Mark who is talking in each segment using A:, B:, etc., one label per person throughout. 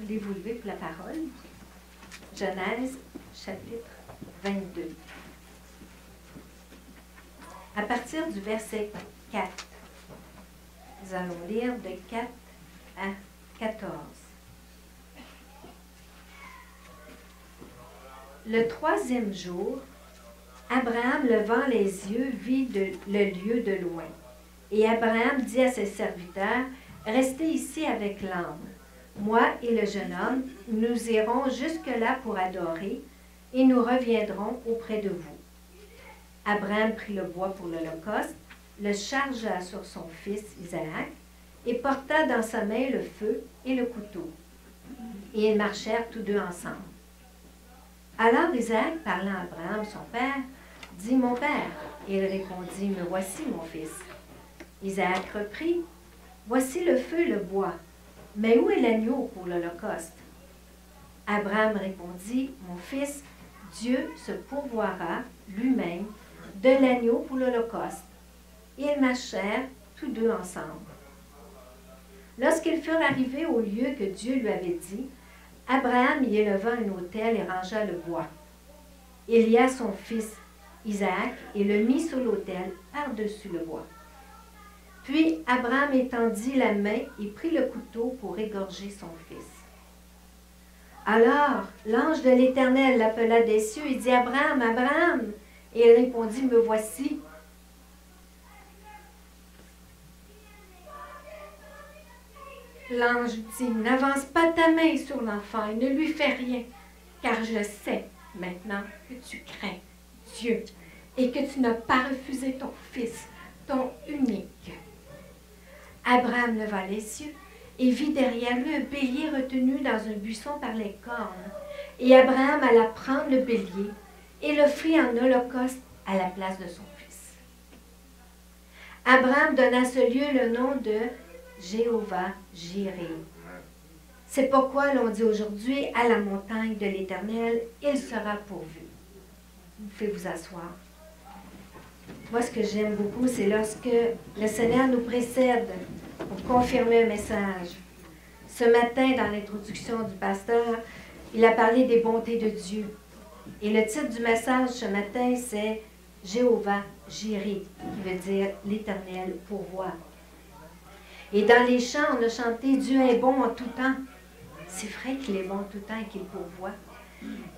A: Voulez-vous lever pour la parole? Genèse, chapitre 22. À partir du verset 4, nous allons lire de 4 à 14. Le troisième jour, Abraham, levant les yeux, vit le lieu de loin. Et Abraham dit à ses serviteurs, « Restez ici avec l'âne. Moi et le jeune homme, nous irons jusque-là pour adorer, et nous reviendrons auprès de vous. » Abraham prit le bois pour l'holocauste, le chargea sur son fils Isaac, et porta dans sa main le feu et le couteau. Et ils marchèrent tous deux ensemble. Alors Isaac, parlant à Abraham, son père, dit, « Mon père. » Et il répondit, « Me voici, mon fils. » Isaac reprit, « Voici le feu et le bois, mais où est l'agneau pour l'holocauste? » Abraham répondit, « Mon fils, Dieu se pourvoira lui-même de l'agneau pour l'holocauste. » Et ils marchèrent tous deux ensemble. Lorsqu'ils furent arrivés au lieu que Dieu lui avait dit, Abraham y éleva un autel et rangea le bois. Il lia son fils Isaac et le mit sur l'autel par-dessus le bois. Puis Abraham étendit la main et prit le couteau pour égorger son fils. Alors l'ange de l'Éternel l'appela des cieux et dit, « Abraham, Abraham! » Et il répondit, « Me voici. » L'ange dit, « N'avance pas ta main sur l'enfant et ne lui fais rien, car je sais maintenant que tu crains Dieu et que tu n'as pas refusé ton fils, ton unique. » Abraham leva les yeux et vit derrière lui un bélier retenu dans un buisson par les cornes. Et Abraham alla prendre le bélier et l'offrit en holocauste à la place de son fils. Abraham donna à ce lieu le nom de Jéhovah Jiré. C'est pourquoi l'on dit aujourd'hui à la montagne de l'Éternel, il sera pourvu. Vous pouvez vous asseoir. Moi, ce que j'aime beaucoup, c'est lorsque le Seigneur nous précède pour confirmer un message. Ce matin, dans l'introduction du pasteur, il a parlé des bontés de Dieu. Et le titre du message ce matin, c'est Jéhovah Jiré, qui veut dire l'Éternel pourvoit. Et dans les chants, on a chanté « Dieu est bon en tout temps ». C'est vrai qu'il est bon en tout temps et qu'il pourvoit.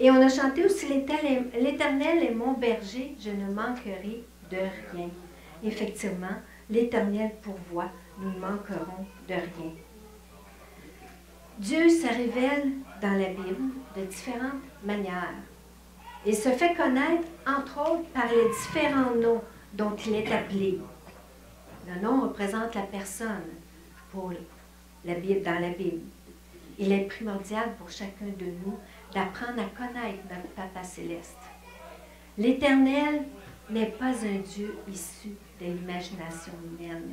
A: Et on a chanté aussi « L'Éternel est mon berger, je ne manquerai de rien ». Effectivement, l'Éternel pourvoit, nous ne manquerons de rien. Dieu se révèle dans la Bible de différentes manières. Il se fait connaître, entre autres, par les différents noms dont il est appelé. Le nom représente la personne pour la Bible, dans la Bible. Il est primordial pour chacun de nous d'apprendre à connaître notre Papa Céleste. L'Éternel n'est pas un Dieu issu de l'imagination humaine.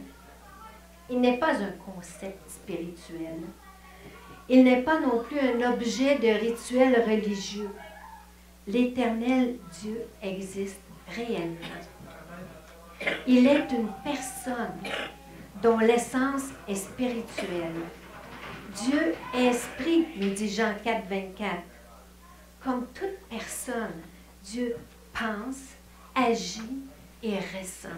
A: Il n'est pas un concept spirituel. Il n'est pas non plus un objet de rituel religieux. L'Éternel Dieu existe réellement. Il est une personne dont l'essence est spirituelle. Dieu est esprit, nous dit Jean 4, 24. Comme toute personne, Dieu pense, agit et ressent.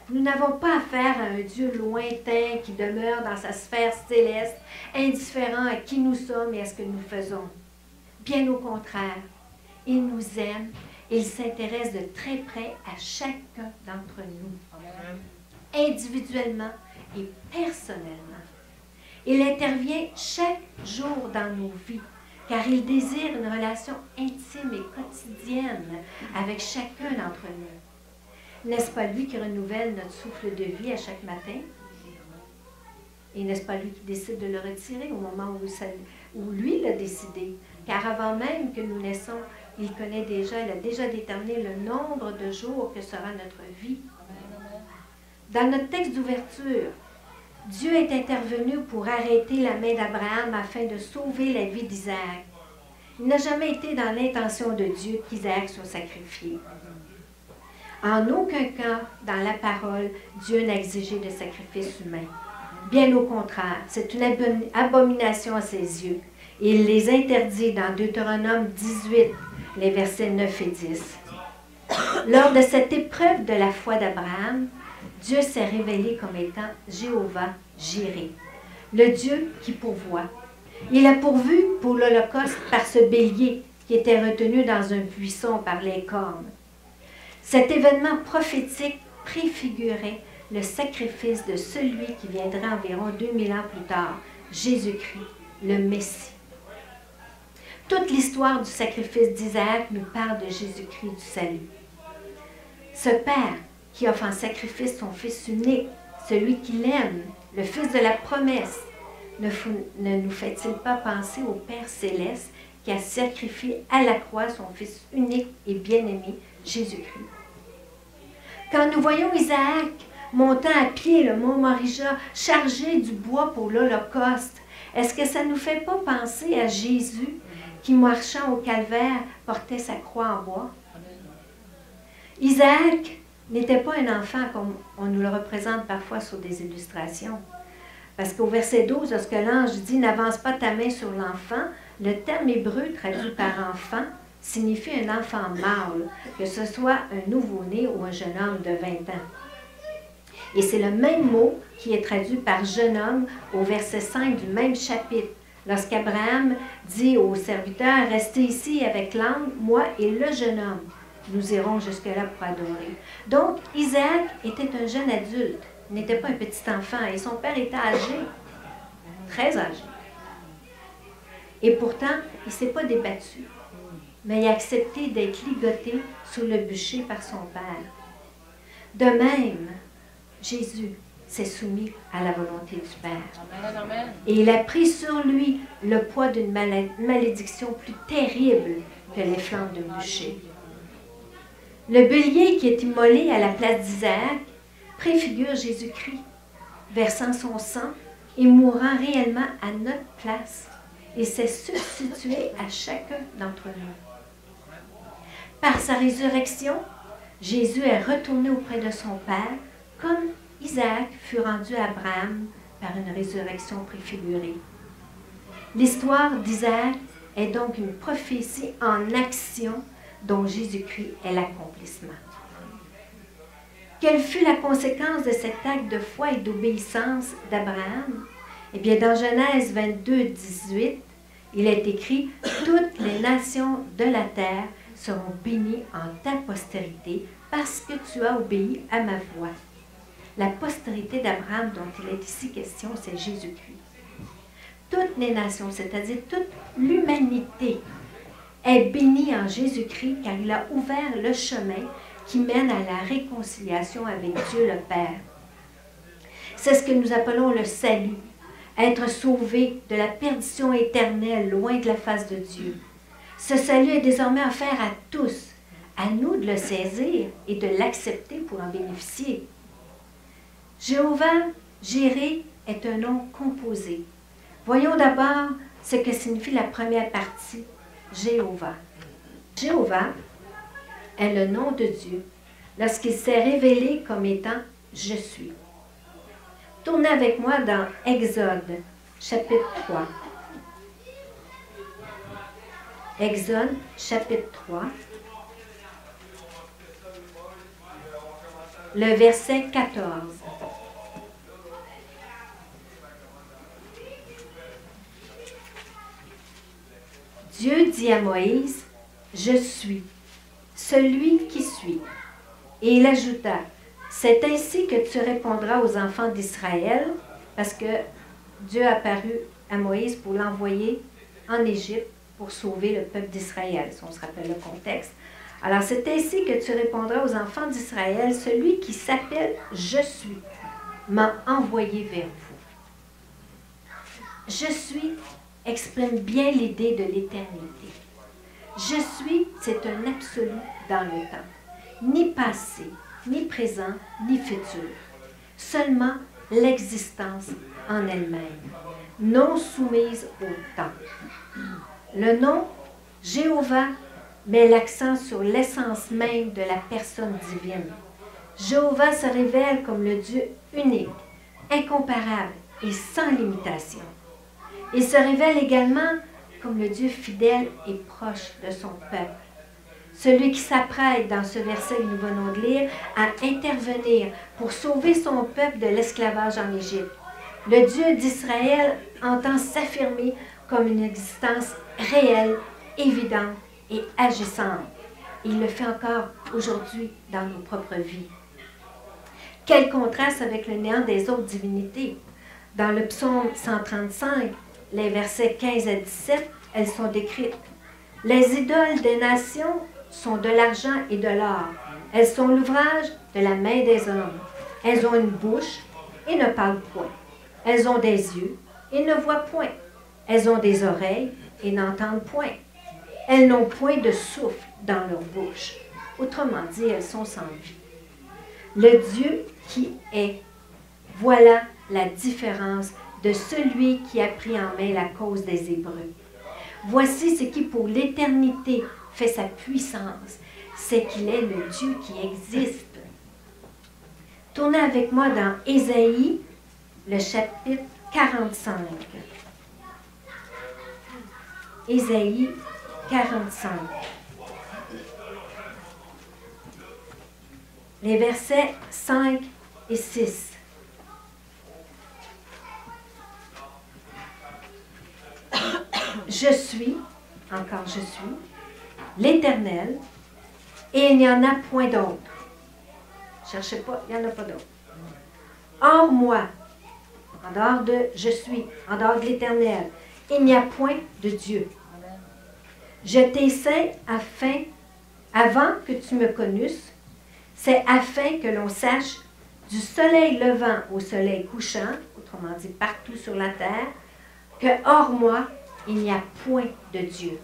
A: Nous n'avons pas affaire à un Dieu lointain qui demeure dans sa sphère céleste, indifférent à qui nous sommes et à ce que nous faisons. Bien au contraire, il nous aime et il s'intéresse de très près à chacun d'entre nous, individuellement et personnellement. Il intervient chaque jour dans nos vies, car il désire une relation intime et quotidienne avec chacun d'entre nous. N'est-ce pas lui qui renouvelle notre souffle de vie à chaque matin? Et n'est-ce pas lui qui décide de le retirer au moment où lui l'a décidé? Car avant même que nous naissons, il connaît déjà, il a déjà déterminé le nombre de jours que sera notre vie. Dans notre texte d'ouverture, Dieu est intervenu pour arrêter la main d'Abraham afin de sauver la vie d'Isaac. Il n'a jamais été dans l'intention de Dieu qu'Isaac soit sacrifié. En aucun cas, dans la parole, Dieu n'a exigé de sacrifice humain. Bien au contraire, c'est une abomination à ses yeux. Il les interdit dans Deutéronome 18, les versets 9 et 10. Lors de cette épreuve de la foi d'Abraham, Dieu s'est révélé comme étant Jéhovah Jireh, le Dieu qui pourvoit. Il a pourvu pour l'Holocauste par ce bélier qui était retenu dans un buisson par les cornes. Cet événement prophétique préfigurait le sacrifice de celui qui viendrait environ 2000 ans plus tard, Jésus-Christ, le Messie. Toute l'histoire du sacrifice d'Isaac nous parle de Jésus-Christ du salut. Ce Père qui offre en sacrifice son Fils unique, celui qu'il aime, le Fils de la promesse, ne nous fait-il pas penser au Père céleste qui a sacrifié à la croix son Fils unique et bien-aimé, Jésus-Christ? Quand nous voyons Isaac montant à pied le mont Morija, chargé du bois pour l'Holocauste, est-ce que ça ne nous fait pas penser à Jésus qui, marchant au calvaire, portait sa croix en bois? Isaac n'était pas un enfant comme on nous le représente parfois sur des illustrations. Parce qu'au verset 12, lorsque l'ange dit « N'avance pas ta main sur l'enfant », le terme hébreu traduit par « enfant » signifie un enfant mâle, que ce soit un nouveau-né ou un jeune homme de 20 ans. Et c'est le même mot qui est traduit par « jeune homme » au verset 5 du même chapitre, lorsqu'Abraham dit aux serviteurs « Restez ici avec l'âne, moi et le jeune homme. Nous irons jusque-là pour adorer. » Donc, Isaac était un jeune adulte, il n'était pas un petit enfant, et son père était âgé, très âgé. Et pourtant, il ne s'est pas débattu, mais il a accepté d'être ligoté sous le bûcher par son père. De même, Jésus s'est soumis à la volonté du Père. Et il a pris sur lui le poids d'une malédiction plus terrible que les flammes d'un bûcher. Le bélier qui est immolé à la place d'Isaac préfigure Jésus-Christ, versant son sang et mourant réellement à notre place, et s'est substitué à chacun d'entre nous. Par sa résurrection, Jésus est retourné auprès de son Père, comme Isaac fut rendu à Abraham par une résurrection préfigurée. L'histoire d'Isaac est donc une prophétie en action dont Jésus-Christ est l'accomplissement. Quelle fut la conséquence de cet acte de foi et d'obéissance d'Abraham? Eh bien, dans Genèse 22, 18, il est écrit « Toutes les nations de la terre seront bénies en ta postérité parce que tu as obéi à ma voix. » La postérité d'Abraham dont il est ici question, c'est Jésus-Christ. Toutes les nations, c'est-à-dire toute l'humanité, est bénie en Jésus-Christ car il a ouvert le chemin qui mène à la réconciliation avec Dieu le Père. C'est ce que nous appelons le salut, être sauvé de la perdition éternelle loin de la face de Dieu. Ce salut est désormais offert à tous, à nous de le saisir et de l'accepter pour en bénéficier. Jéhovah Jireh est un nom composé. Voyons d'abord ce que signifie la première partie, Jéhovah. Jéhovah est le nom de Dieu lorsqu'il s'est révélé comme étant « Je suis ». Tournez avec moi dans Exode, chapitre 3. Exode, chapitre 3, le verset 14. Dieu dit à Moïse, « Je suis, celui qui suis. » Et il ajouta, « C'est ainsi que tu répondras aux enfants d'Israël, parce que Dieu a apparu à Moïse pour l'envoyer en Égypte pour sauver le peuple d'Israël, si on se rappelle le contexte. Alors, c'est ainsi que tu répondras aux enfants d'Israël, celui qui s'appelle « Je suis » m'a envoyé vers vous. « Je suis » exprime bien l'idée de l'éternité. « Je suis » c'est un absolu dans le temps, ni passé, ni présent, ni futur. Seulement l'existence en elle-même, non soumise au temps. Le nom Jéhovah met l'accent sur l'essence même de la personne divine. Jéhovah se révèle comme le Dieu unique, incomparable, et sans limitation. Il se révèle également comme le Dieu fidèle et proche de son peuple. Celui qui s'apprête dans ce verset que nous venons de lire à intervenir pour sauver son peuple de l'esclavage en Égypte. Le Dieu d'Israël entend s'affirmer comme une existence réelle, évidente et agissante. Il le fait encore aujourd'hui dans nos propres vies. Quel contraste avec le néant des autres divinités. Dans le psaume 135, les versets 15 à 17, elles sont décrites. Les idoles des nations sont de l'argent et de l'or. Elles sont l'ouvrage de la main des hommes. Elles ont une bouche et ne parlent point. Elles ont des yeux et ne voient point. Elles ont des oreilles et n'entendent point. Elles n'ont point de souffle dans leur bouche. Autrement dit, elles sont sans vie. Le Dieu qui est, voilà la différence de celui qui a pris en main la cause des Hébreux. Voici ce qui pour l'éternité fait sa puissance, c'est qu'il est le Dieu qui existe. Tournez avec moi dans Ésaïe, le chapitre 45. Ésaïe 45. Les versets 5 et 6. Je suis, encore je suis, l'Éternel, et il n'y en a point d'autre. Cherchez pas, il n'y en a pas d'autre. Hors moi, en dehors de je suis, en dehors de l'Éternel, il n'y a point de Dieu. Je t'essaie avant que tu me connusses, c'est afin que l'on sache du soleil levant au soleil couchant, autrement dit partout sur la terre, que hors moi, il n'y a point de Dieu.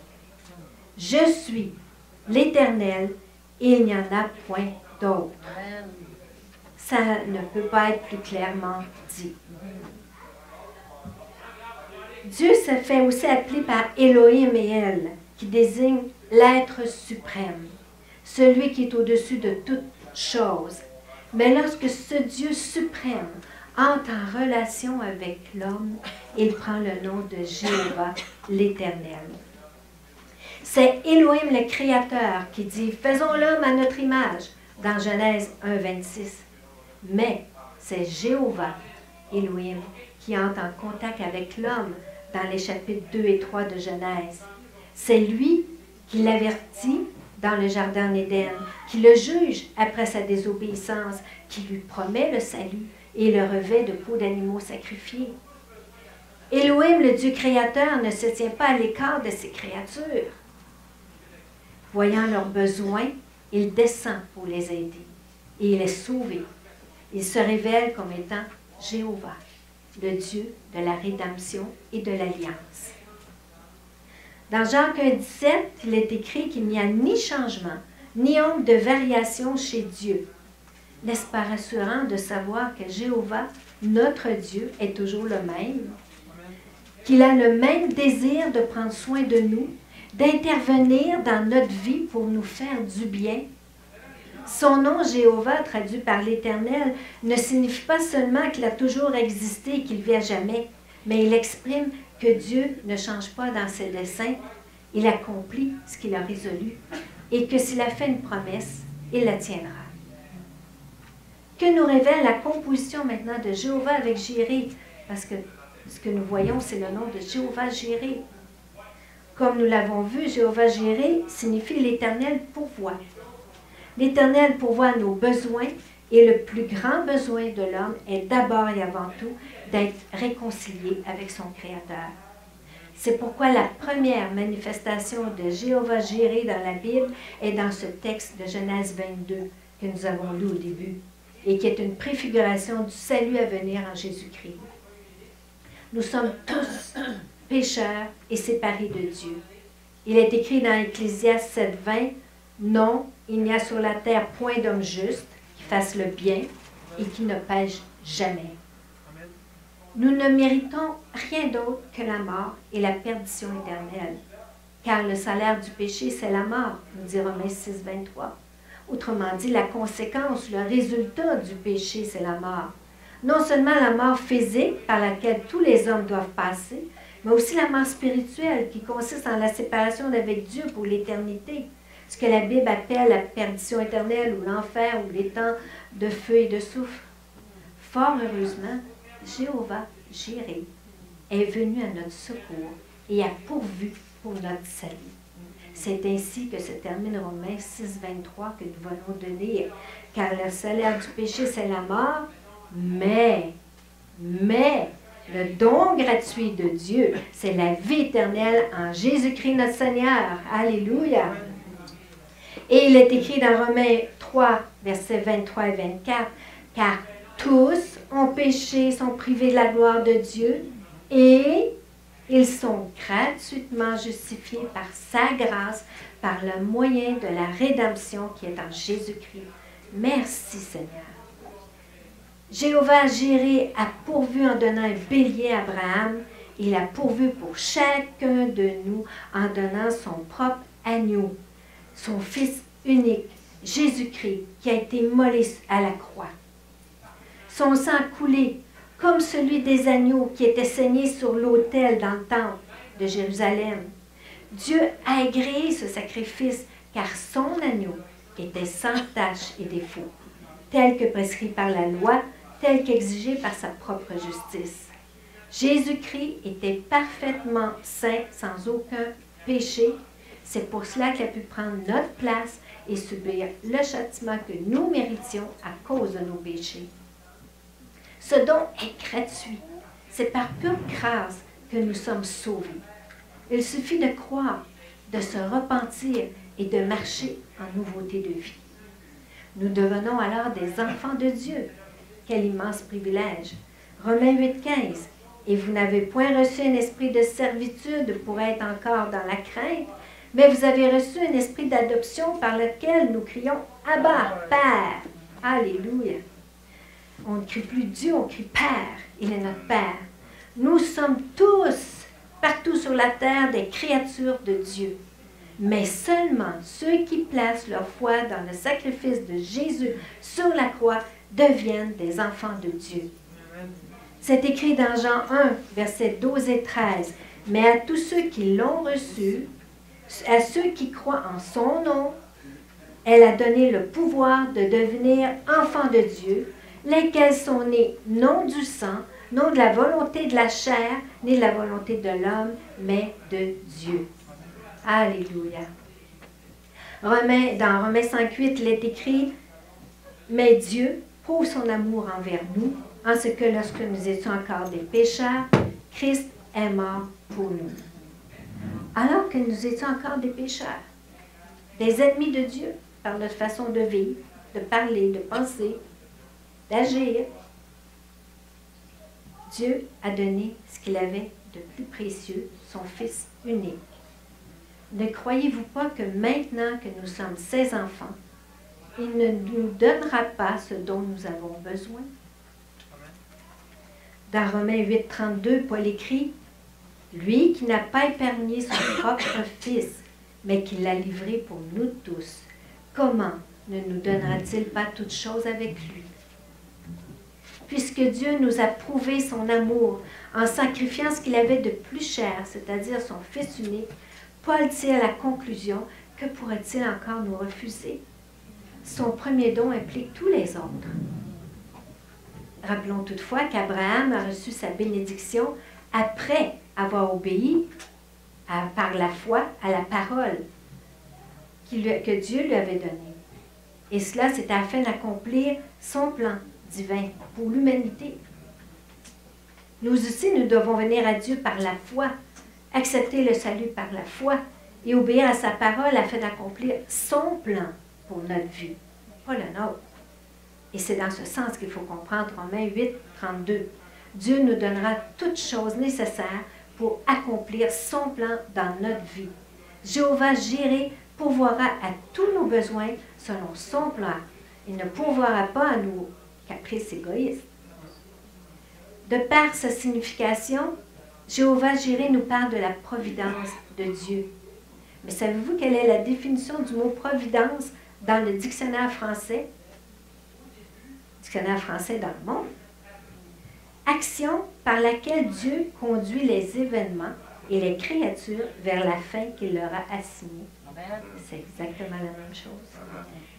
A: Je suis l'Éternel et il n'y en a point d'autre. Ça ne peut pas être plus clairement dit. Dieu se fait aussi appeler par Elohim et El, qui désigne l'être suprême, celui qui est au-dessus de toute chose. Mais lorsque ce Dieu suprême entre en relation avec l'homme, il prend le nom de Jéhovah, l'Éternel. C'est Elohim le Créateur qui dit « Faisons l'homme à notre image » dans Genèse 1, 26. Mais c'est Jéhovah, Elohim, qui entre en contact avec l'homme dans les chapitres 2 et 3 de Genèse. C'est lui qui l'avertit dans le jardin d'Éden, qui le juge après sa désobéissance, qui lui promet le salut et le revêt de peau d'animaux sacrifiés. Elohim, le Dieu créateur, ne se tient pas à l'écart de ses créatures. Voyant leurs besoins, il descend pour les aider et il est sauvé. Il se révèle comme étant Jéhovah, le Dieu de la rédemption et de l'alliance. Dans Jean 1,17, il est écrit qu'il n'y a ni changement, ni ombre de variation chez Dieu. N'est-ce pas rassurant de savoir que Jéhovah, notre Dieu, est toujours le même? Qu'il a le même désir de prendre soin de nous, d'intervenir dans notre vie pour nous faire du bien? Son nom, Jéhovah, traduit par l'Éternel, ne signifie pas seulement qu'il a toujours existé et qu'il vit à jamais, mais il exprime que Dieu ne change pas dans ses desseins. Il accomplit ce qu'il a résolu et que s'il a fait une promesse, il la tiendra. Que nous révèle la composition maintenant de Jéhovah avec Jiré? Parce que ce que nous voyons, c'est le nom de Jéhovah Jiré. Comme nous l'avons vu, Jéhovah Jiré signifie l'Éternel pourvoit. L'Éternel pourvoit nos besoins et le plus grand besoin de l'homme est d'abord et avant tout d'être réconcilié avec son Créateur. C'est pourquoi la première manifestation de Jéhovah Jiré dans la Bible est dans ce texte de Genèse 22 que nous avons lu au début et qui est une préfiguration du salut à venir en Jésus-Christ. Nous sommes tous pécheurs et séparés de Dieu. Il est écrit dans Ecclésiaste 7,20 « Non, il n'y a sur la terre point d'homme juste qui fasse le bien et qui ne pêche jamais. » Nous ne méritons rien d'autre que la mort et la perdition éternelle, car le salaire du péché, c'est la mort, nous dit Romains 6, 23. Autrement dit, la conséquence, le résultat du péché, c'est la mort. Non seulement la mort physique par laquelle tous les hommes doivent passer, mais aussi la mort spirituelle qui consiste en la séparation d'avec Dieu pour l'éternité. Ce que la Bible appelle la perdition éternelle ou l'enfer ou les temps de feu et de soufre. Fort heureusement, Jéhovah Jireh est venu à notre secours et a pourvu pour notre salut. C'est ainsi que se termine Romains 6, 23 que nous venons de lire. Car le salaire du péché, c'est la mort, mais, le don gratuit de Dieu, c'est la vie éternelle en Jésus-Christ notre Seigneur. Alléluia. Et il est écrit dans Romains 3, versets 23 et 24, « Car tous ont péché, sont privés de la gloire de Dieu, et ils sont gratuitement justifiés par sa grâce, par le moyen de la rédemption qui est en Jésus-Christ. Merci Seigneur. » Jéhovah Jireh a pourvu en donnant un bélier à Abraham. Il a pourvu pour chacun de nous en donnant son propre agneau, son Fils unique, Jésus-Christ, qui a été immolé à la croix. Son sang coulé, comme celui des agneaux qui étaient saignés sur l'autel dans le temple de Jérusalem. Dieu a agréé ce sacrifice, car son agneau était sans tache et défaut, tel que prescrit par la loi, tel qu'exigé par sa propre justice. Jésus-Christ était parfaitement saint, sans aucun péché. C'est pour cela qu'il a pu prendre notre place et subir le châtiment que nous méritions à cause de nos péchés. Ce don est gratuit. C'est par pure grâce que nous sommes sauvés. Il suffit de croire, de se repentir et de marcher en nouveauté de vie. Nous devenons alors des enfants de Dieu. Quel immense privilège! Romains 8,15. Et vous n'avez point reçu un esprit de servitude pour être encore dans la crainte, mais vous avez reçu un esprit d'adoption par lequel nous crions « Abba, Père ». Alléluia! On ne crie plus Dieu, on crie Père. Il est notre Père. Nous sommes tous, partout sur la terre, des créatures de Dieu. Mais seulement ceux qui placent leur foi dans le sacrifice de Jésus sur la croix deviennent des enfants de Dieu. C'est écrit dans Jean 1, versets 12 et 13. « Mais à tous ceux qui l'ont reçu, à ceux qui croient en son nom, elle a donné le pouvoir de devenir enfants de Dieu, lesquels sont nés non du sang, non de la volonté de la chair, ni de la volonté de l'homme, mais de Dieu. » Alléluia. Dans Romains 5,8, il est écrit « Mais Dieu prouve son amour envers nous, en ce que lorsque nous étions encore des pécheurs, Christ est mort pour nous. » Alors que nous étions encore des pécheurs, des ennemis de Dieu, par notre façon de vivre, de parler, de penser, d'agir, Dieu a donné ce qu'il avait de plus précieux, son Fils unique. Ne croyez-vous pas que maintenant que nous sommes ses enfants, il ne nous donnera pas ce dont nous avons besoin? Dans Romains 8, 32, Paul écrit « Lui qui n'a pas épargné son propre Fils, mais qui l'a livré pour nous tous, comment ne nous donnera-t-il pas toutes choses avec lui? » Puisque Dieu nous a prouvé son amour en sacrifiant ce qu'il avait de plus cher, c'est-à-dire son Fils unique, Paul tire la conclusion, que pourrait-il encore nous refuser? Son premier don implique tous les autres. Rappelons toutefois qu'Abraham a reçu sa bénédiction après avoir obéi par la foi à la parole que Dieu lui avait donnée. Et cela, c'était afin d'accomplir son plan divin pour l'humanité. Nous aussi, nous devons venir à Dieu par la foi, accepter le salut par la foi et obéir à sa parole afin d'accomplir son plan pour notre vie, pas le nôtre. Et c'est dans ce sens qu'il faut comprendre Romains 8, 32. Dieu nous donnera toutes choses nécessaires pour accomplir son plan dans notre vie. Jéhovah Jireh pourvoira à tous nos besoins selon son plan. Il ne pourvoira pas à nos caprices égoïstes. De par sa signification, Jéhovah Jireh nous parle de la providence de Dieu. Mais savez-vous quelle est la définition du mot providence dans le dictionnaire français? Dictionnaire français dans le monde. action par laquelle Dieu conduit les événements et les créatures vers la fin qu'il leur a assignée. C'est exactement la même chose.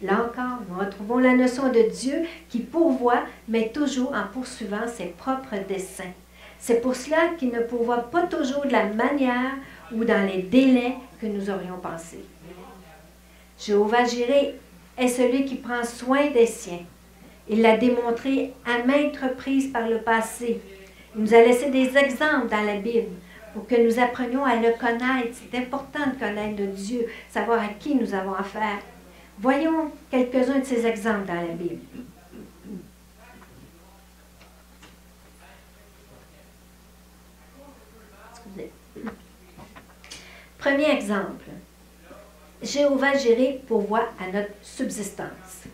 A: Là encore, nous retrouvons la notion de Dieu qui pourvoit, mais toujours en poursuivant ses propres desseins. C'est pour cela qu'il ne pourvoit pas toujours de la manière ou dans les délais que nous aurions pensé. Jéhovah Jireh est celui qui prend soin des siens. Il l'a démontré à maintes reprises par le passé. Il nous a laissé des exemples dans la Bible pour que nous apprenions à le connaître. C'est important de connaître de Dieu, savoir à qui nous avons affaire. Voyons quelques-uns de ces exemples dans la Bible. Excusez. Premier exemple. Jéhovah Jireh pourvoit à notre subsistance.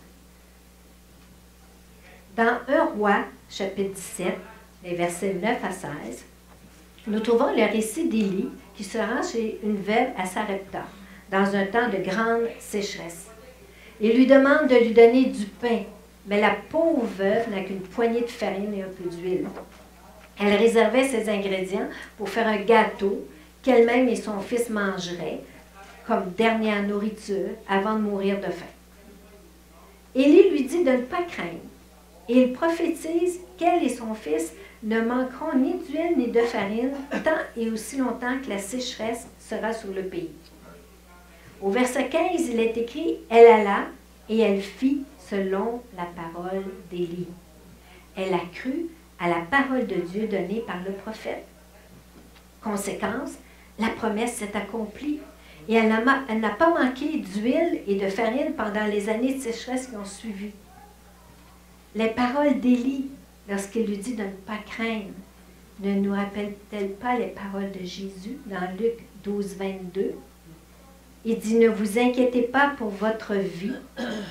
A: Dans 1 Roi, chapitre 17, les versets 9 à 16, nous trouvons le récit d'Élie qui se rend chez une veuve à Sarepta, dans un temps de grande sécheresse. Il lui demande de lui donner du pain, mais la pauvre veuve n'a qu'une poignée de farine et un peu d'huile. Elle réservait ses ingrédients pour faire un gâteau qu'elle-même et son fils mangeraient comme dernière nourriture avant de mourir de faim. Élie lui dit de ne pas craindre, et il prophétise qu'elle et son fils ne manqueront ni d'huile ni de farine tant et aussi longtemps que la sécheresse sera sur le pays. Au verset 15, il est écrit « Elle alla et elle fit selon la parole d'Élie. Elle a cru à la parole de Dieu donnée par le prophète. Conséquence, la promesse s'est accomplie et elle n'a pas manqué d'huile et de farine pendant les années de sécheresse qui ont suivi. Les paroles d'Élie, lorsqu'il lui dit de ne pas craindre, ne nous rappellent-elles pas les paroles de Jésus dans Luc 12, 22? Il dit, ne vous inquiétez pas pour votre vie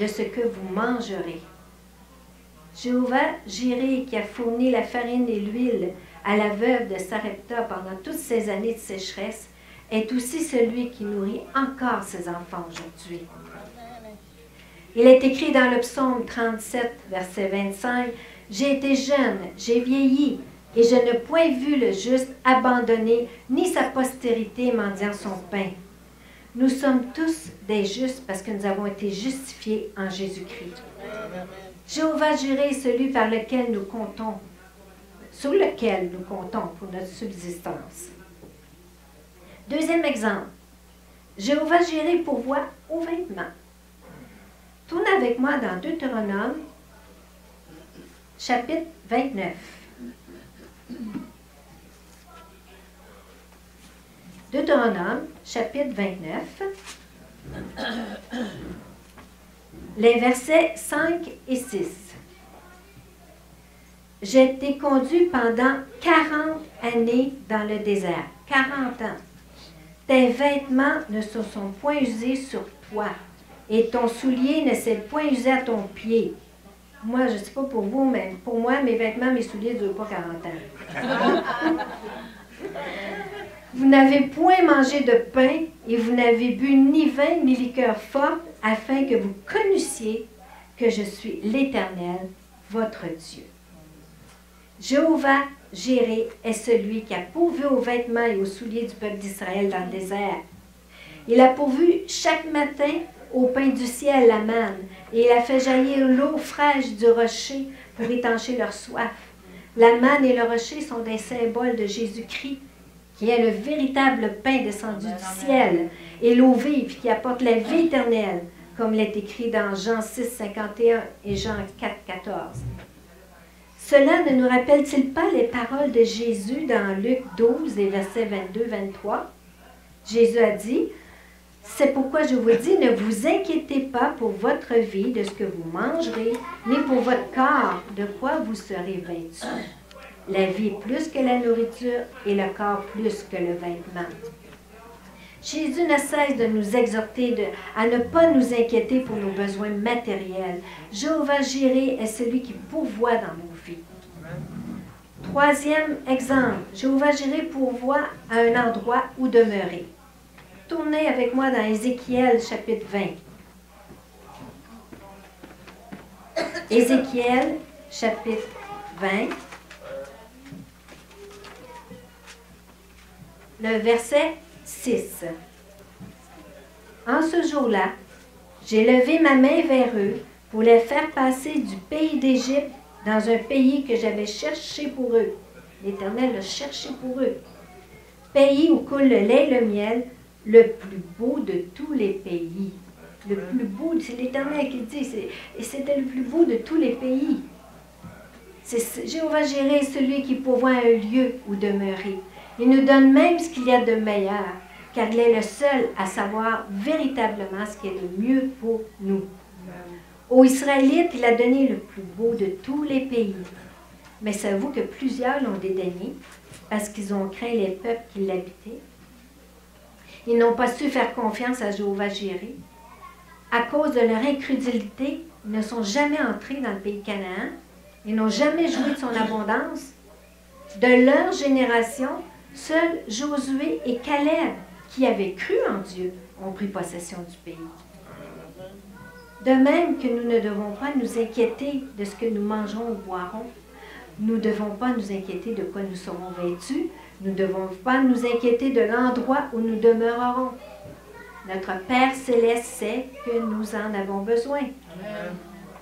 A: de ce que vous mangerez. Jéhovah Jireh, qui a fourni la farine et l'huile à la veuve de Sarepta pendant toutes ces années de sécheresse, est aussi celui qui nourrit encore ses enfants aujourd'hui. Il est écrit dans le psaume 37, verset 25, « J'ai été jeune, j'ai vieilli, et je n'ai point vu le juste abandonné, ni sa postérité mendiant son pain. » Nous sommes tous des justes parce que nous avons été justifiés en Jésus-Christ. Jéhovah Jireh est celui par lequel nous comptons, sur lequel nous comptons pour notre subsistance. Deuxième exemple. Jéhovah Jireh pourvoit aux vêtements. Tournez avec moi dans Deutéronome, chapitre 29. Deutéronome, chapitre 29, les versets 5 et 6. J'ai été conduit pendant 40 années dans le désert. 40 ans. Tes vêtements ne se sont point usés sur toi, et ton soulier ne s'est point usé à ton pied. Moi, je ne sais pas pour vous, mais pour moi, mes vêtements, mes souliers ne durent pas 40 ans. Vous n'avez point mangé de pain, et vous n'avez bu ni vin ni liqueur forte, afin que vous connaissiez que je suis l'Éternel, votre Dieu. Jéhovah Jireh est celui qui a pourvu aux vêtements et aux souliers du peuple d'Israël dans le désert. Il a pourvu chaque matin au pain du ciel la manne, et il a fait jaillir l'eau fraîche du rocher pour étancher leur soif. La manne et le rocher sont des symboles de Jésus-Christ, qui est le véritable pain descendu du ciel, et l'eau vive qui apporte la vie éternelle, comme l'est écrit dans Jean 6, 51 et Jean 4, 14. Cela ne nous rappelle-t-il pas les paroles de Jésus dans Luc 12, les versets 22-23? Jésus a dit, « C'est pourquoi je vous dis, ne vous inquiétez pas pour votre vie de ce que vous mangerez, ni pour votre corps de quoi vous serez vêtus. La vie est plus que la nourriture et le corps plus que le vêtement. » Jésus ne cesse de nous exhorter à ne pas nous inquiéter pour nos besoins matériels. Jéhovah Jireh est celui qui pourvoit dans nos vies. Troisième exemple, Jéhovah Jireh pourvoit à un endroit où demeurer. Tournez avec moi dans Ézéchiel chapitre 20. Ézéchiel chapitre 20. le verset 6. En ce jour-là, j'ai levé ma main vers eux pour les faire passer du pays d'Égypte dans un pays que j'avais cherché pour eux. L'Éternel l'a cherché pour eux. Pays où coule le lait et le miel, le plus beau de tous les pays. Le plus beau, c'est l'Éternel qui dit, et c'était le plus beau de tous les pays. C'est Jéhovah Jireh, celui qui pourvoit un lieu où demeurer. Il nous donne même ce qu'il y a de meilleur, car il est le seul à savoir véritablement ce qui est le mieux pour nous. Aux Israélites, il a donné le plus beau de tous les pays. Mais savez-vous que plusieurs l'ont dédaigné parce qu'ils ont craint les peuples qui l'habitaient? Ils n'ont pas su faire confiance à Jéhovah Jireh. À cause de leur incrédulité, ils ne sont jamais entrés dans le pays de Canaan. Ils n'ont jamais joué de son abondance. De leur génération, seuls Josué et Caleb, qui avaient cru en Dieu, ont pris possession du pays. De même que nous ne devons pas nous inquiéter de ce que nous mangerons ou boirons, nous ne devons pas nous inquiéter de quoi nous serons vêtus, nous ne devons pas nous inquiéter de l'endroit où nous demeurerons. Notre Père Céleste sait que nous en avons besoin.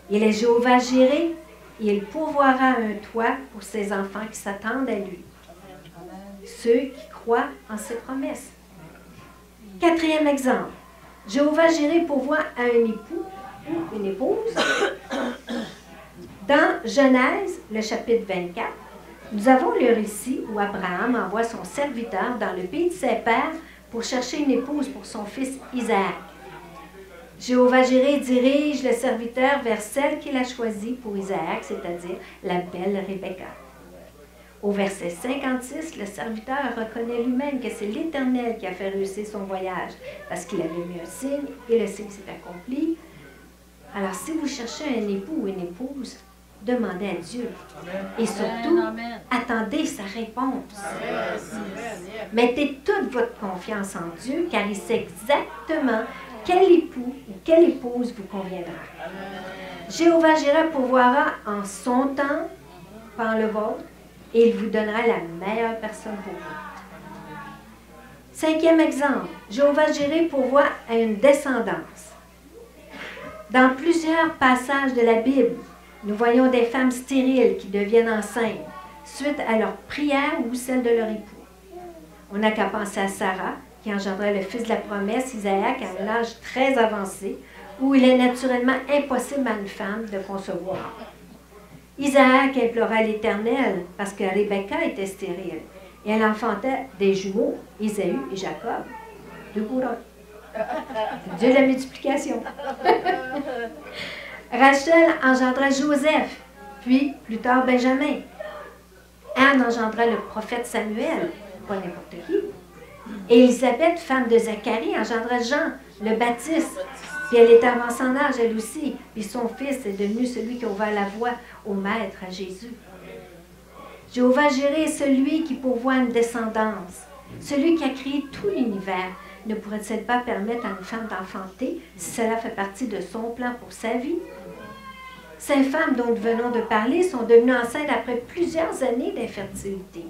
A: Il est Jéhovah Jireh, et il pourvoira un toit pour ses enfants qui s'attendent à lui. Ceux qui croient en ses promesses. Quatrième exemple. Jéhovah Jireh pourvoit à un époux ou une épouse. Dans Genèse, le chapitre 24, nous avons le récit où Abraham envoie son serviteur dans le pays de ses pères pour chercher une épouse pour son fils Isaac. Jéhovah Jireh dirige le serviteur vers celle qu'il a choisie pour Isaac, c'est-à-dire la belle Rebecca. Au verset 56, le serviteur reconnaît lui-même que c'est l'Éternel qui a fait réussir son voyage, parce qu'il avait mis un signe et le signe s'est accompli. Alors, si vous cherchez un époux ou une épouse, demandez à Dieu. Et surtout, attendez sa réponse. Mettez toute votre confiance en Dieu, car il sait exactement quel époux ou quelle épouse vous conviendra. Jéhovah Jireh pourvoira en son temps, par le vôtre, et il vous donnera la meilleure personne pour vous. Cinquième exemple, Jéhovah Jireh pourvoit à une descendance. Dans plusieurs passages de la Bible, nous voyons des femmes stériles qui deviennent enceintes suite à leur prière ou celle de leur époux. On n'a qu'à penser à Sarah, qui engendrait le fils de la promesse, Isaac, à un âge très avancé, où il est naturellement impossible à une femme de concevoir. Isaac implora l'Éternel parce que Rebecca était stérile, et elle enfantait des jumeaux, Ésaü et Jacob, deux bourrons. Dieu de la multiplication. Rachel engendra Joseph, puis plus tard Benjamin. Anne engendra le prophète Samuel, pas n'importe qui. Et Élisabeth, femme de Zacharie, engendra Jean, le Baptiste. Puis elle est avancée en âge, elle aussi. Puis son fils est devenu celui qui a ouvert la voie au Maître, à Jésus. Jéhovah Jireh est celui qui pourvoit une descendance. Celui qui a créé tout l'univers. Ne pourrait-il pas permettre à une femme d'enfanter si cela fait partie de son plan pour sa vie? Ces femmes dont nous venons de parler sont devenues enceintes après plusieurs années d'infertilité.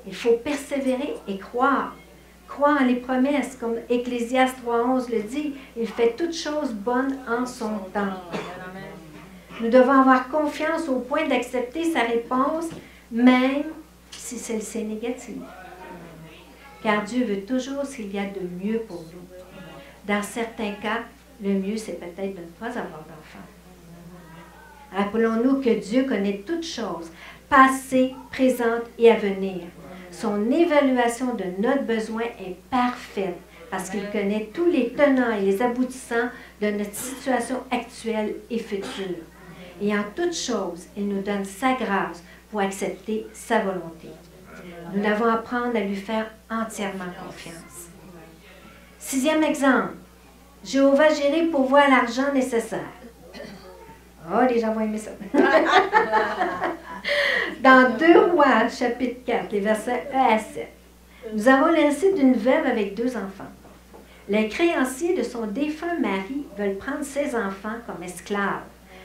A: Il faut persévérer et croire. Croire en les promesses, comme Ecclésiaste 3.11 le dit, il fait toutes choses bonnes en son temps. Nous devons avoir confiance au point d'accepter sa réponse, même si celle-ci est négative. Car Dieu veut toujours ce qu'il y a de mieux pour nous. Dans certains cas, le mieux, c'est peut-être de ne pas avoir d'enfant. Rappelons-nous que Dieu connaît toutes choses, passées, présentes et à venir. Son évaluation de notre besoin est parfaite parce qu'il connaît tous les tenants et les aboutissants de notre situation actuelle et future. Et en toutes choses, il nous donne sa grâce pour accepter sa volonté. Nous devons apprendre à lui faire entièrement confiance. Sixième exemple, Jéhovah Jireh pourvoit l'argent nécessaire. Oh, les gens vont aimer ça. Dans 2 Rois, chapitre 4, les versets 1 à 7, nous avons le récit d'une veuve avec 2 enfants. Les créanciers de son défunt mari veulent prendre ses enfants comme esclaves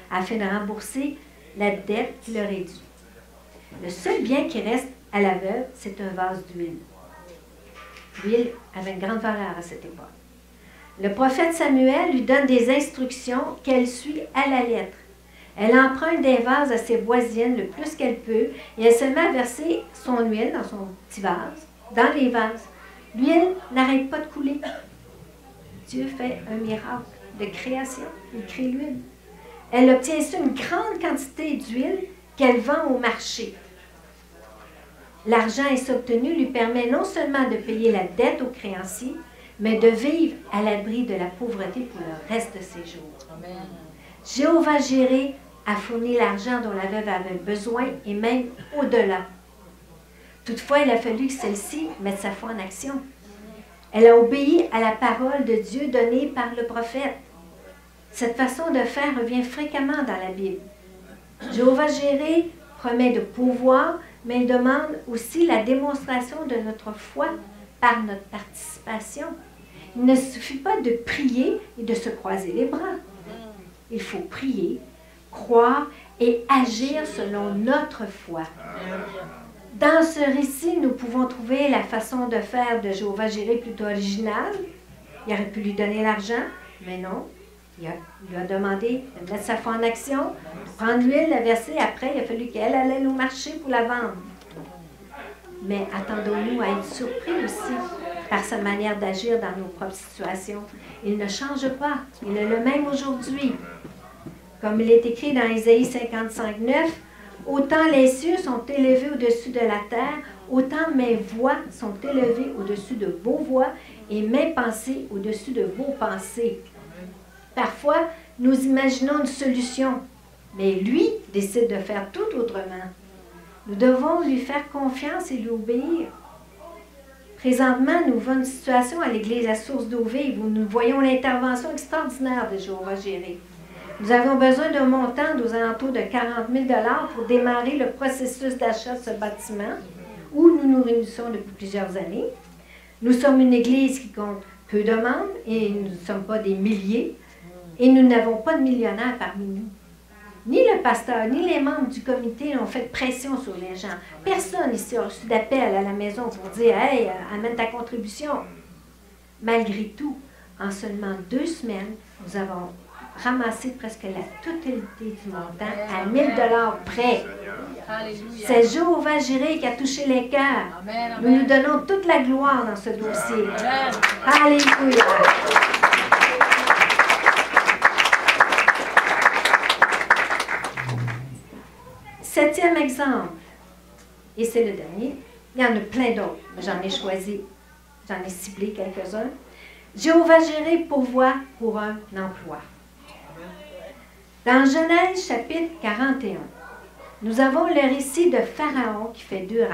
A: afin de rembourser la dette qui leur est due. Le seul bien qui reste à la veuve, c'est un vase d'huile. L'huile avait une grande valeur à cette époque. Le prophète Samuel lui donne des instructions qu'elle suit à la lettre. Elle emprunte des vases à ses voisines le plus qu'elle peut et elle se met à verser son huile dans son petit vase, dans les vases. L'huile n'arrête pas de couler. Dieu fait un miracle de création. Il crée l'huile. Elle obtient ainsi une grande quantité d'huile qu'elle vend au marché. L'argent ainsi obtenu lui permet non seulement de payer la dette aux créanciers, mais de vivre à l'abri de la pauvreté pour le reste de ses jours. Amen. Jéhovah Jireh a fourni l'argent dont la veuve avait besoin et même au-delà. Toutefois, il a fallu que celle-ci mette sa foi en action. Elle a obéi à la parole de Dieu donnée par le prophète. Cette façon de faire revient fréquemment dans la Bible. Jéhovah Jireh promet de pouvoir, mais il demande aussi la démonstration de notre foi par notre participation. Il ne suffit pas de prier et de se croiser les bras. Il faut prier, croire et agir selon notre foi. Dans ce récit, nous pouvons trouver la façon de faire de Jéhovah Jireh plutôt originale. Il aurait pu lui donner l'argent, mais non. Il lui a demandé de mettre sa foi en action, de prendre l'huile, la verser. Après, il a fallu qu'elle allait au marché pour la vendre. Mais attendons-nous à être surpris aussi par sa manière d'agir dans nos propres situations. Il ne change pas. Il est le même aujourd'hui. Comme il est écrit dans Ésaïe 55, 9, « Autant les cieux sont élevés au-dessus de la terre, autant mes voix sont élevées au-dessus de vos voix et mes pensées au-dessus de vos pensées. » Parfois, nous imaginons une solution, mais lui décide de faire tout autrement. Nous devons lui faire confiance et lui obéir. Présentement, nous vivons une situation à l'église à Source d'eau vive où nous voyons l'intervention extraordinaire de Jéhovah Jireh. Nous avons besoin d'un montant aux alentours de 40 000 $ pour démarrer le processus d'achat de ce bâtiment où nous nous réunissons depuis plusieurs années. Nous sommes une église qui compte peu de membres et nous ne sommes pas des milliers et nous n'avons pas de millionnaires parmi nous. Ni le pasteur, ni les membres du comité n'ont fait pression sur les gens. Personne ici a reçu d'appel à la maison pour dire « Hey, amène ta contribution ». Malgré tout, en seulement 2 semaines, nous avons ramassé presque la totalité du montant à 1 000 $ près. C'est Jéhovah Jireh qui a touché les cœurs. Nous nous donnons toute la gloire dans ce dossier. Alléluia. Septième exemple, et c'est le dernier, il y en a plein d'autres, mais j'en ai choisi, j'en ai ciblé quelques-uns. Jéhovah Jireh pourvoit pour un emploi. Dans Genèse chapitre 41, nous avons le récit de Pharaon qui fait 2 rêves,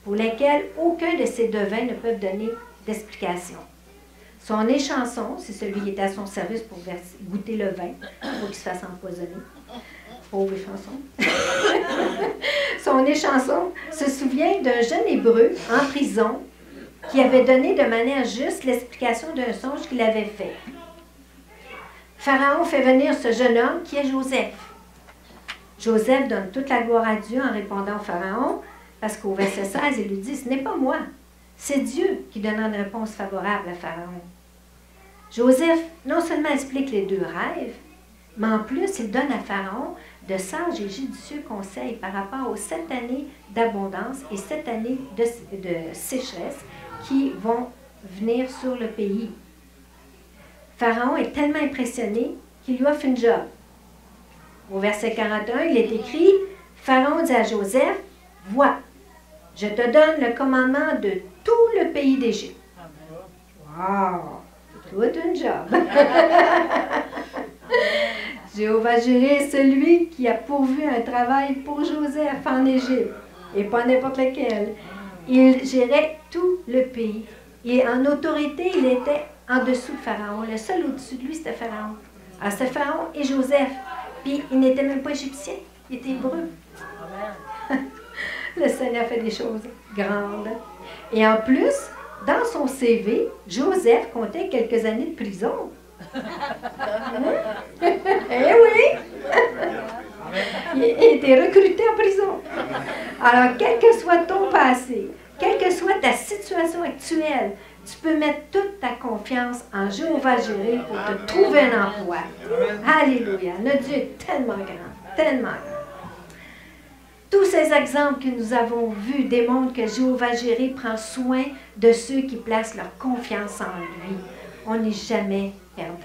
A: pour lesquels aucun de ses devins ne peut donner d'explication. Son échanson, c'est celui qui était à son service pour goûter le vin, pour qu'il se fasse empoisonner. Pauvre échanson. Son échanson se souvient d'un jeune Hébreu en prison qui avait donné de manière juste l'explication d'un songe qu'il avait fait. Pharaon fait venir ce jeune homme qui est Joseph. Joseph donne toute la gloire à Dieu en répondant au Pharaon, parce qu'au verset 16, il lui dit « Ce n'est pas moi, c'est Dieu qui donne une réponse favorable à Pharaon. » Joseph non seulement explique les 2 rêves, mais en plus, il donne à Pharaon de sages et judicieux conseils par rapport aux 7 années d'abondance et 7 années de sécheresse qui vont venir sur le pays. Pharaon est tellement impressionné qu'il lui offre une job. Au verset 41, il est écrit, Pharaon dit à Joseph, « Vois, je te donne le commandement de tout le pays d'Égypte. » Wow! Toute une job! Jéhovah Jireh est celui qui a pourvu un travail pour Joseph en Égypte, et pas n'importe lequel. Il gérait tout le pays. Et en autorité, il était en dessous de Pharaon. Le seul au-dessus de lui, c'était Pharaon. Alors, c'était Pharaon et Joseph. Puis, il n'était même pas égyptien, il était hébreu. Le Seigneur fait des choses grandes. Et en plus, dans son CV, Joseph comptait quelques années de prison. Eh oui! Il était recruté en prison. Alors, quel que soit ton passé, Quelle que soit ta situation actuelle, tu peux mettre toute ta confiance en Jéhovah-Jireh pour te trouver un emploi. Alléluia. Notre Dieu est tellement grand, tellement grand. Tous ces exemples que nous avons vus démontrent que Jéhovah-Jireh prend soin de ceux qui placent leur confiance en lui. On n'est jamais perdant.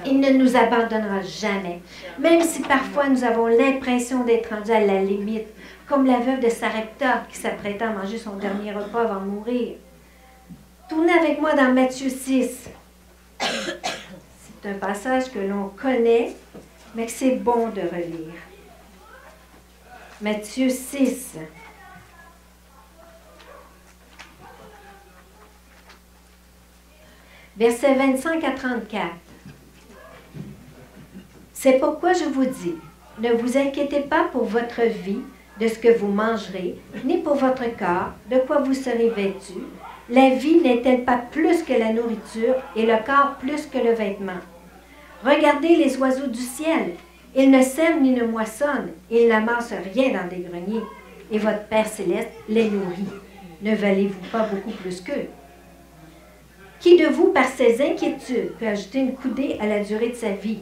A: Il ne nous abandonnera jamais. Même si parfois nous avons l'impression d'être rendus à la limite, comme la veuve de Sarepta qui s'apprêtait à manger son dernier repas avant de mourir. Tournez avec moi dans Matthieu 6. C'est un passage que l'on connaît, mais que c'est bon de relire. Matthieu 6. Versets 25 à 34. C'est pourquoi je vous dis, ne vous inquiétez pas pour votre vie, de ce que vous mangerez, ni pour votre corps, de quoi vous serez vêtu. La vie n'est-elle pas plus que la nourriture, et le corps plus que le vêtement? Regardez les oiseaux du ciel. Ils ne sèment ni ne moissonnent, ils n'amassent rien dans des greniers, et votre Père céleste les nourrit. Ne valez-vous pas beaucoup plus qu'eux? Qui de vous, par ses inquiétudes, peut ajouter une coudée à la durée de sa vie?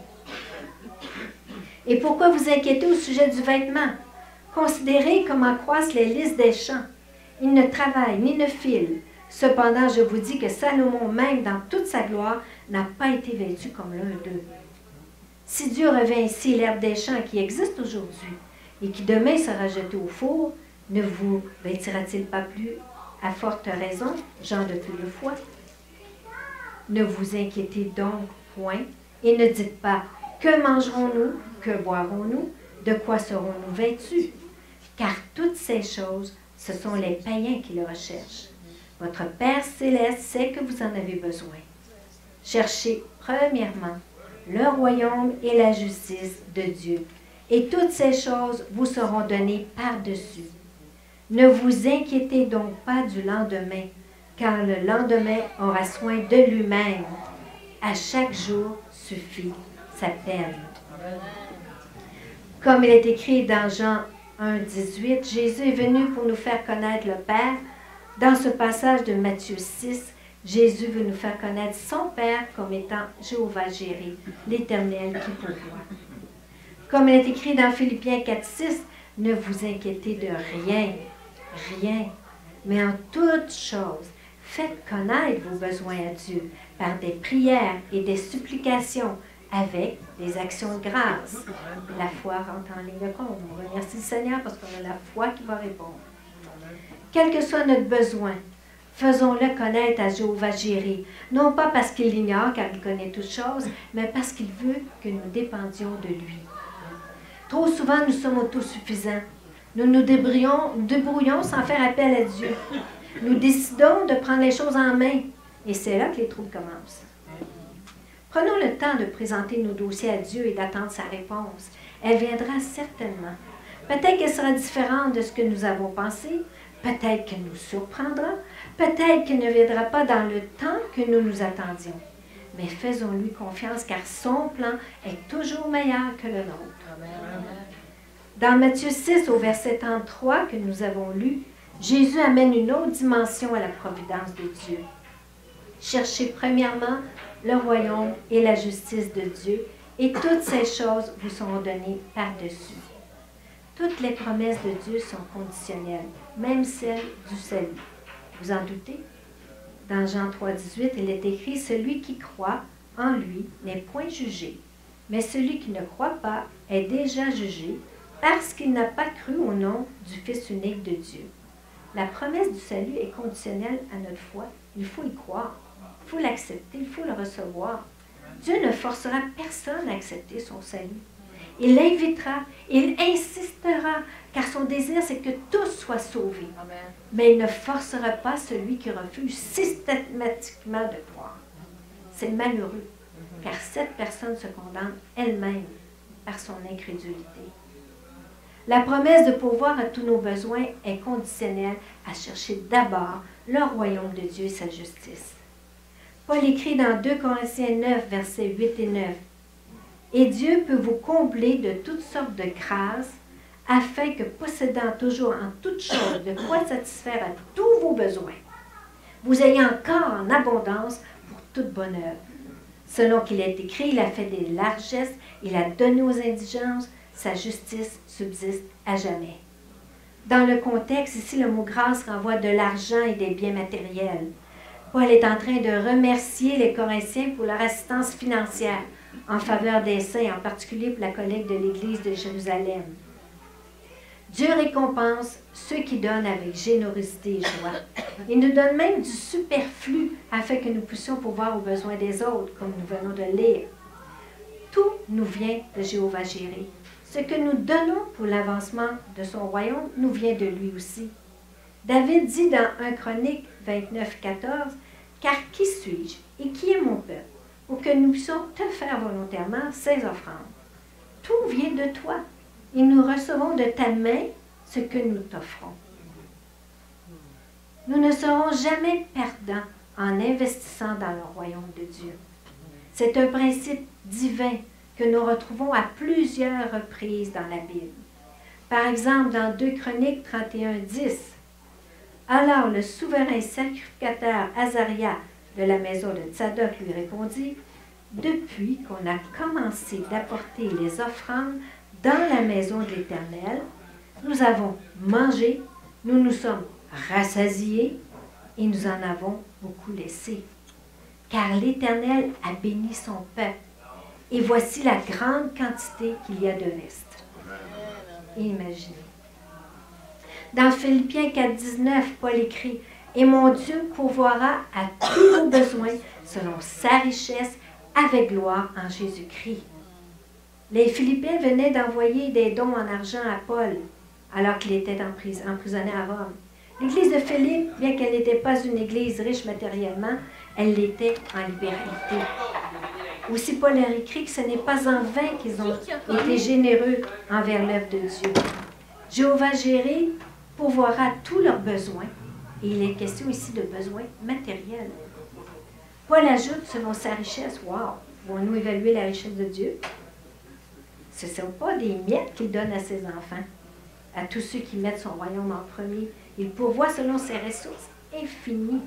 A: Et pourquoi vous inquiétez au sujet du vêtement? Considérez comment croissent les lys des champs. Ils ne travaillent ni ne filent. Cependant, je vous dis que Salomon, même dans toute sa gloire, n'a pas été vêtu comme l'un d'eux. Si Dieu revêt ainsi l'herbe des champs qui existe aujourd'hui et qui demain sera jetée au four, ne vous vêtira-t-il pas plus à forte raison, gens de peu de foi? Ne vous inquiétez donc point et ne dites pas « Que mangerons-nous? Que boirons-nous? De quoi serons-nous vêtus? » Car toutes ces choses, ce sont les païens qui le recherchent. Votre Père céleste sait que vous en avez besoin. Cherchez premièrement le royaume et la justice de Dieu, et toutes ces choses vous seront données par-dessus. Ne vous inquiétez donc pas du lendemain, car le lendemain aura soin de lui-même. À chaque jour suffit sa peine. Comme il est écrit dans Jean 1, 18, Jésus est venu pour nous faire connaître le Père. Dans ce passage de Matthieu 6, Jésus veut nous faire connaître son Père comme étant Jéhovah-Jireh, l'Éternel qui pourvoit. Comme il est écrit dans Philippiens 4, 6, ne vous inquiétez de rien, mais en toutes choses, faites connaître vos besoins à Dieu par des prières et des supplications avec des actions de grâce. La foi rentre en ligne de compte. On remercie le Seigneur parce qu'on a la foi qui va répondre. Quel que soit notre besoin, faisons-le connaître à Jéhovah-Jireh, non pas parce qu'il l'ignore, car il connaît toutes choses, mais parce qu'il veut que nous dépendions de lui. Trop souvent, nous sommes autosuffisants. Nous nous débrouillons sans faire appel à Dieu. Nous décidons de prendre les choses en main, et c'est là que les troubles commencent. Prenons le temps de présenter nos dossiers à Dieu et d'attendre sa réponse. Elle viendra certainement. Peut-être qu'elle sera différente de ce que nous avons pensé, peut-être qu'elle nous surprendra, peut-être qu'elle ne viendra pas dans le temps que nous nous attendions. Mais faisons-lui confiance car son plan est toujours meilleur que le nôtre. Dans Matthieu 6 au verset 33 que nous avons lu, Jésus amène une autre dimension à la providence de Dieu. Cherchez premièrement le royaume et la justice de Dieu, et toutes ces choses vous seront données par-dessus. Toutes les promesses de Dieu sont conditionnelles, même celles du salut. Vous en doutez? Dans Jean 3, 18, il est écrit « Celui qui croit en lui n'est point jugé, mais celui qui ne croit pas est déjà jugé parce qu'il n'a pas cru au nom du Fils unique de Dieu. » La promesse du salut est conditionnelle à notre foi. Il faut y croire. Il faut l'accepter, il faut le recevoir. Dieu ne forcera personne à accepter son salut. Il l'invitera, il insistera, car son désir, c'est que tous soient sauvés. Amen. Mais il ne forcera pas celui qui refuse systématiquement de croire. C'est malheureux, car cette personne se condamne elle-même par son incrédulité. La promesse de pourvoir à tous nos besoins est conditionnelle à chercher d'abord le royaume de Dieu et sa justice. Paul écrit dans 2 Corinthiens 9, versets 8 et 9. « Et Dieu peut vous combler de toutes sortes de grâces, afin que, possédant toujours en toutes choses de quoi satisfaire à tous tous vos besoins. Vous ayez encore en abondance pour toute bonne œuvre. Selon qu'il est écrit, il a fait des largesses, il a donné aux indigences, sa justice subsiste à jamais. Dans le contexte, ici, le mot grâce renvoie de l'argent et des biens matériels. Paul est en train de remercier les Corinthiens pour leur assistance financière en faveur des saints, en particulier pour la collecte de l'Église de Jérusalem. Dieu récompense ceux qui donnent avec générosité et joie. Il nous donne même du superflu afin que nous puissions pourvoir aux besoins des autres, comme nous venons de lire. Tout nous vient de Jéhovah Jireh. Ce que nous donnons pour l'avancement de son royaume nous vient de lui aussi. David dit dans 1 Chronique 29, 14, « Car qui suis-je et qui est mon peuple, pour que nous puissions te faire volontairement ces offrandes? Tout vient de toi, et nous recevons de ta main ce que nous t'offrons. » Nous ne serons jamais perdants en investissant dans le royaume de Dieu. C'est un principe divin que nous retrouvons à plusieurs reprises dans la Bible. Par exemple, dans 2 Chroniques 31, 10, « Alors le souverain sacrificateur Azaria de la maison de Tsadok lui répondit, « Depuis qu'on a commencé d'apporter les offrandes dans la maison de l'Éternel, nous avons mangé, nous nous sommes rassasiés et nous en avons beaucoup laissé. Car l'Éternel a béni son peuple, et voici la grande quantité qu'il y a de reste. » Imaginez. Dans Philippiens 4, 19, Paul écrit, « Et mon Dieu pourvoira à tous vos besoins selon sa richesse avec gloire en Jésus-Christ. » Les Philippiens venaient d'envoyer des dons en argent à Paul, alors qu'il était emprisonné à Rome. L'église de Philippe, bien qu'elle n'était pas une église riche matériellement, elle l'était en libéralité. Aussi, Paul a écrit que ce n'est pas en vain qu'ils ont été généreux envers l'œuvre de Dieu. Jéhovah Jireh pourvoira tous leurs besoins, et il est question ici de besoins matériels. Paul ajoute, selon sa richesse, wow, pouvons-nous évaluer la richesse de Dieu? Ce ne sont pas des miettes qu'il donne à ses enfants, à tous ceux qui mettent son royaume en premier. Il pourvoit selon ses ressources infinies.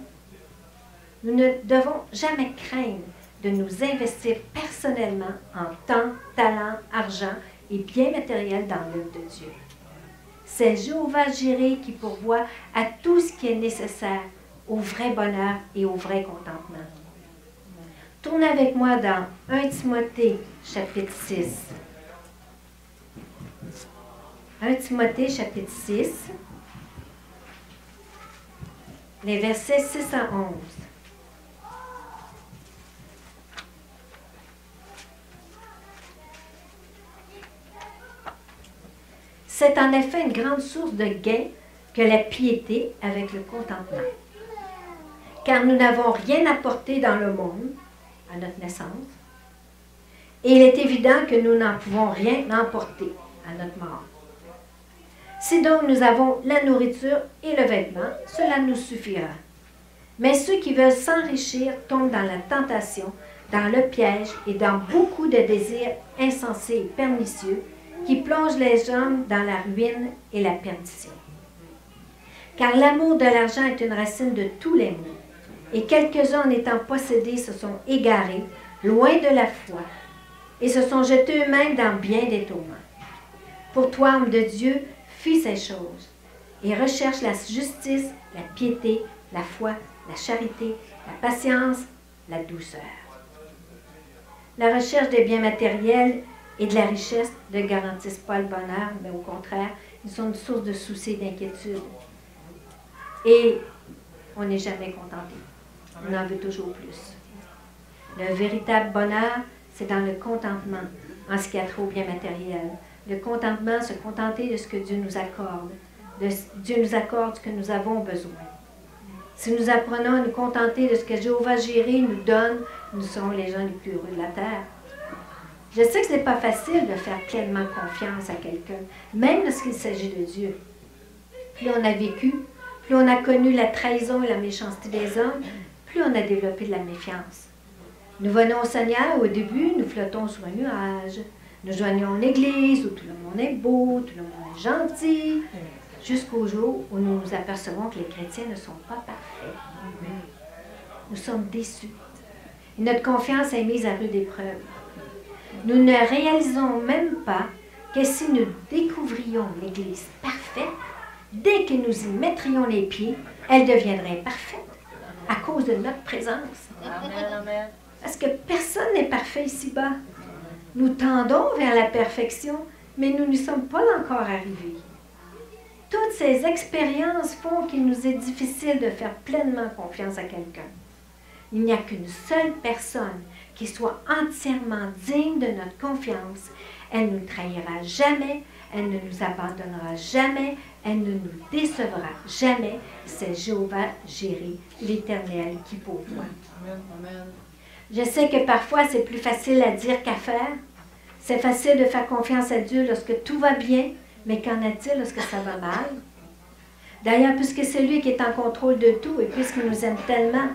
A: Nous ne devons jamais craindre de nous investir personnellement en temps, talent, argent et biens matériels dans l'œuvre de Dieu. C'est Jéhovah Jireh qui pourvoit à tout ce qui est nécessaire au vrai bonheur et au vrai contentement. Tournez avec moi dans 1 Timothée, chapitre 6. 1 Timothée, chapitre 6, les versets 6 à 11. C'est en effet une grande source de gain que la piété avec le contentement. Car nous n'avons rien apporté dans le monde à notre naissance, et il est évident que nous n'en pouvons rien emporter à notre mort. Si donc nous avons la nourriture et le vêtement, cela nous suffira. Mais ceux qui veulent s'enrichir tombent dans la tentation, dans le piège et dans beaucoup de désirs insensés et pernicieux qui plongent les hommes dans la ruine et la perdition. Car l'amour de l'argent est une racine de tous les maux, et quelques-uns en étant possédés se sont égarés, loin de la foi, et se sont jetés eux-mêmes dans bien des tourments. Pour toi, homme de Dieu, fuis ces choses, et recherche la justice, la piété, la foi, la charité, la patience, la douceur. La recherche des biens matériels et de la richesse ne garantissent pas le bonheur, mais au contraire, ils sont une source de soucis et d'inquiétude. Et on n'est jamais contenté. On en veut toujours plus. Le véritable bonheur, c'est dans le contentement, en ce qui a trait au bien matériel. Le contentement, se contenter de ce que Dieu nous accorde. Dieu nous accorde ce que nous avons besoin. Si nous apprenons à nous contenter de ce que Jéhovah Jireh nous donne, nous serons les gens les plus heureux de la terre. Je sais que ce n'est pas facile de faire pleinement confiance à quelqu'un, même lorsqu'il s'agit de Dieu. Plus on a vécu, plus on a connu la trahison et la méchanceté des hommes, plus on a développé de la méfiance. Nous venons au Seigneur, au début, nous flottons sur un nuage. Nous joignons l'église où tout le monde est beau, tout le monde est gentil. jusqu'au jour où nous nous apercevons que les chrétiens ne sont pas parfaits. Nous sommes déçus. Et notre confiance est mise à rude épreuve. Nous ne réalisons même pas que si nous découvrions l'Église parfaite, dès que nous y mettrions les pieds, elle deviendrait parfaite à cause de notre présence.
B: Amen.
A: Parce que personne n'est parfait ici-bas. Nous tendons vers la perfection, mais nous n'y sommes pas encore arrivés. Toutes ces expériences font qu'il nous est difficile de faire pleinement confiance à quelqu'un. Il n'y a qu'une seule personne qui soit entièrement digne de notre confiance. Elle ne nous trahira jamais, elle ne nous abandonnera jamais, elle ne nous décevra jamais. C'est Jéhovah Jireh, l'Éternel, qui pourvoit.
B: Amen.
A: Je sais que parfois c'est plus facile à dire qu'à faire. C'est facile de faire confiance à Dieu lorsque tout va bien, mais qu'en est-il lorsque ça va mal? D'ailleurs, puisque c'est lui qui est en contrôle de tout et puisqu'il nous aime tellement,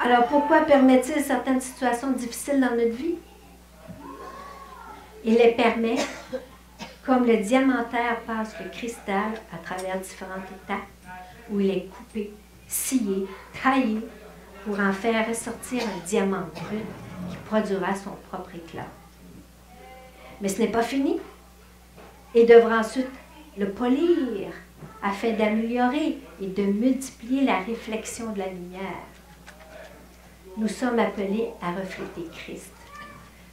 A: alors pourquoi permet-il certaines situations difficiles dans notre vie? Il les permet, comme le diamantaire passe le cristal à travers différentes étapes, où il est coupé, scié, taillé, pour en faire ressortir un diamant brut qui produira son propre éclat. Mais ce n'est pas fini. Il devra ensuite le polir afin d'améliorer et de multiplier la réflexion de la lumière. Nous sommes appelés à refléter Christ.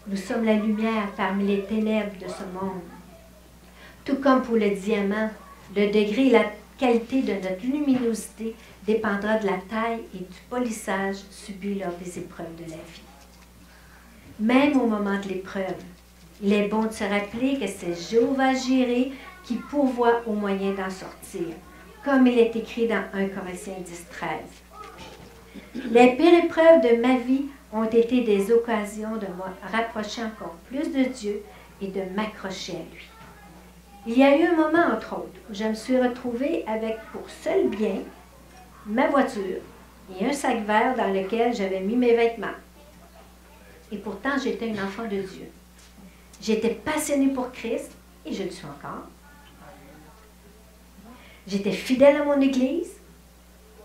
A: Nous sommes la lumière parmi les ténèbres de ce monde. Tout comme pour le diamant, le degré et la qualité de notre luminosité dépendra de la taille et du polissage subi lors des épreuves de la vie. Même au moment de l'épreuve, il est bon de se rappeler que c'est Jéhovah Jireh qui pourvoit au moyen d'en sortir, comme il est écrit dans 1 Corinthiens 10, 13. Les pires épreuves de ma vie ont été des occasions de me rapprocher encore plus de Dieu et de m'accrocher à lui. Il y a eu un moment, entre autres, où je me suis retrouvée avec pour seul bien ma voiture et un sac vert dans lequel j'avais mis mes vêtements. Et pourtant, j'étais une enfant de Dieu. J'étais passionnée pour Christ, et je le suis encore. J'étais fidèle à mon Église,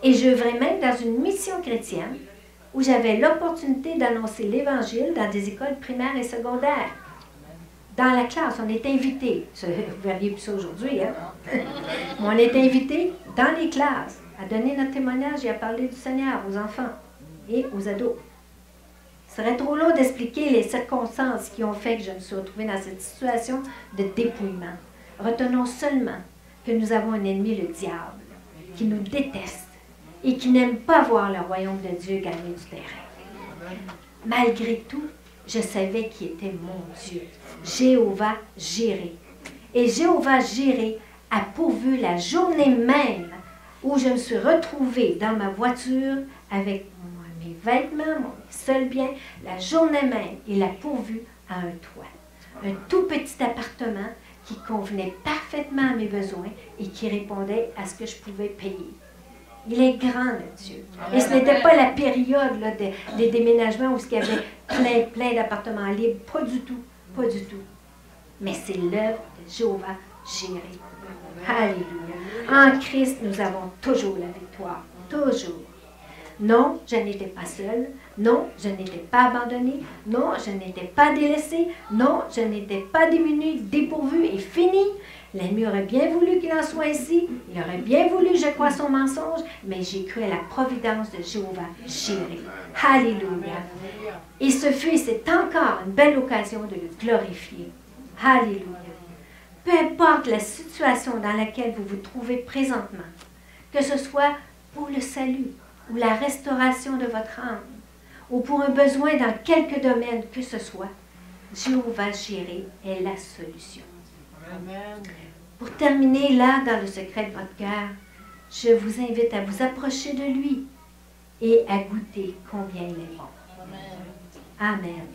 A: et j'œuvrais même dans une mission chrétienne où j'avais l'opportunité d'annoncer l'Évangile dans des écoles primaires et secondaires. Dans la classe, on est invité, vous verriez plus ça aujourd'hui, hein? On est invité dans les classes à donner notre témoignage et à parler du Seigneur aux enfants et aux ados. Ce serait trop long d'expliquer les circonstances qui ont fait que je me suis retrouvée dans cette situation de dépouillement. Retenons seulement que nous avons un ennemi, le diable, qui nous déteste et qui n'aime pas voir le royaume de Dieu gagner du terrain. Malgré tout, je savais qui était mon Dieu, Jéhovah Jireh. Et Jéhovah Jireh a pourvu la journée même où je me suis retrouvée dans ma voiture avec mes vêtements, mon seul bien. La journée même, il a pourvu à un toit. Un tout petit appartement qui convenait parfaitement à mes besoins et qui répondait à ce que je pouvais payer. Il est grand, le Dieu. Et ce n'était pas la période là, des déménagements où il y avait plein d'appartements libres. Pas du tout. Pas du tout. Mais c'est l'œuvre de Jéhovah Jireh. Alléluia. En Christ, nous avons toujours la victoire. Toujours. Non, je n'étais pas seule. Non, je n'étais pas abandonnée. Non, je n'étais pas délaissée. Non, je n'étais pas démunie, dépourvue et finie. L'ennemi aurait bien voulu qu'il en soit ainsi. Il aurait bien voulu, je crois, son mensonge. Mais j'ai cru à la providence de Jéhovah Jireh. Alléluia. Et ce fut et c'est encore une belle occasion de le glorifier. Alléluia. Peu importe la situation dans laquelle vous vous trouvez présentement, que ce soit pour le salut ou la restauration de votre âme, ou pour un besoin dans quelque domaine que ce soit, Jéhovah Jireh est la solution.
B: Amen.
A: Pour terminer là, dans le secret de votre cœur, je vous invite à vous approcher de lui et à goûter combien il est bon.
B: Amen.
A: Amen.